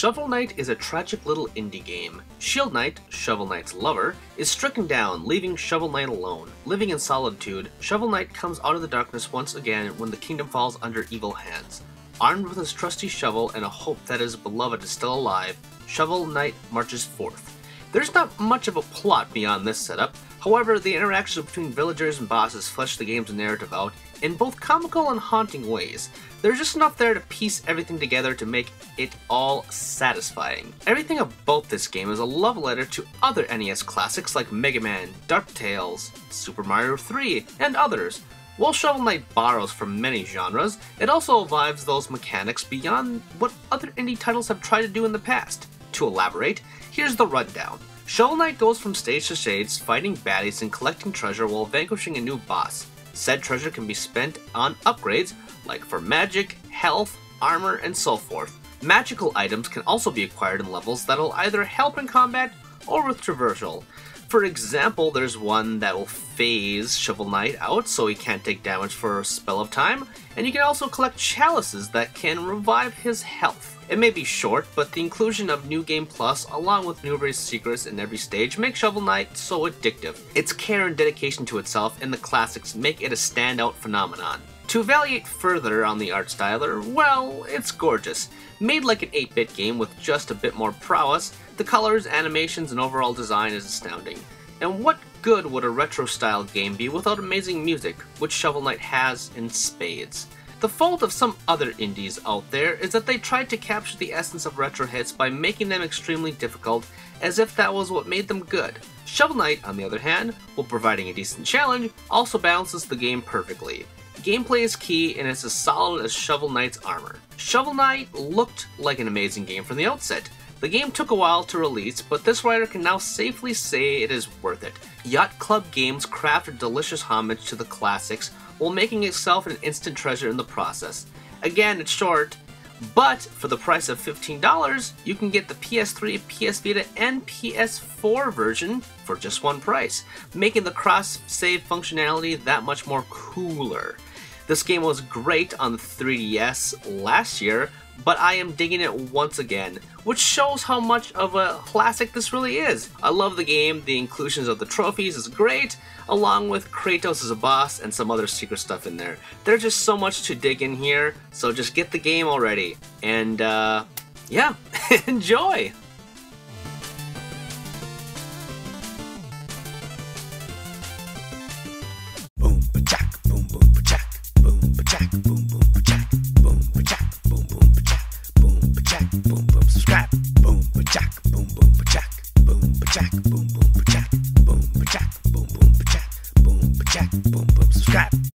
Shovel Knight is a tragic little indie game. Shield Knight, Shovel Knight's lover, is stricken down, leaving Shovel Knight alone. Living in solitude, Shovel Knight comes out of the darkness once again when the kingdom falls under evil hands. Armed with his trusty shovel and a hope that his beloved is still alive, Shovel Knight marches forth. There's not much of a plot beyond this setup, however the interactions between villagers and bosses flesh the game's narrative out in both comical and haunting ways. There's just enough there to piece everything together to make it all satisfying. Everything about this game is a love letter to other NES classics like Mega Man, DuckTales, Super Mario 3, and others. While Shovel Knight borrows from many genres, it also evolves those mechanics beyond what other indie titles have tried to do in the past. To elaborate, here's the rundown. Shovel Knight goes from stage to stage, fighting baddies and collecting treasure while vanquishing a new boss. Said treasure can be spent on upgrades, like for magic, health, armor, and so forth. Magical items can also be acquired in levels that'll either help in combat or with traversal. For example, there's one that will phase Shovel Knight out so he can't take damage for a spell of time, and you can also collect chalices that can revive his health. It may be short, but the inclusion of New Game Plus along with numerous secrets in every stage makes Shovel Knight so addictive. Its care and dedication to itself and the classics make it a standout phenomenon. To evaluate further on the art style, well, it's gorgeous. Made like an 8-bit game with just a bit more prowess, the colors, animations, and overall design is astounding. And what good would a retro-style game be without amazing music, which Shovel Knight has in spades? The fault of some other indies out there is that they tried to capture the essence of retro hits by making them extremely difficult, as if that was what made them good. Shovel Knight, on the other hand, while providing a decent challenge, also balances the game perfectly. Gameplay is key and it's as solid as Shovel Knight's armor. Shovel Knight looked like an amazing game from the outset. The game took a while to release, but this writer can now safely say it is worth it. Yacht Club Games crafted delicious homage to the classics while making itself an instant treasure in the process. Again, it's short, but for the price of $15, you can get the PS3, PS Vita, and PS4 version for just one price, making the cross-save functionality that much more cooler. This game was great on the 3DS last year, but I am digging it once again, which shows how much of a classic this really is. I love the game, the inclusions of the trophies is great, along with Kratos as a boss and some other secret stuff in there. There's just so much to dig in here, so just get the game already. And yeah, enjoy!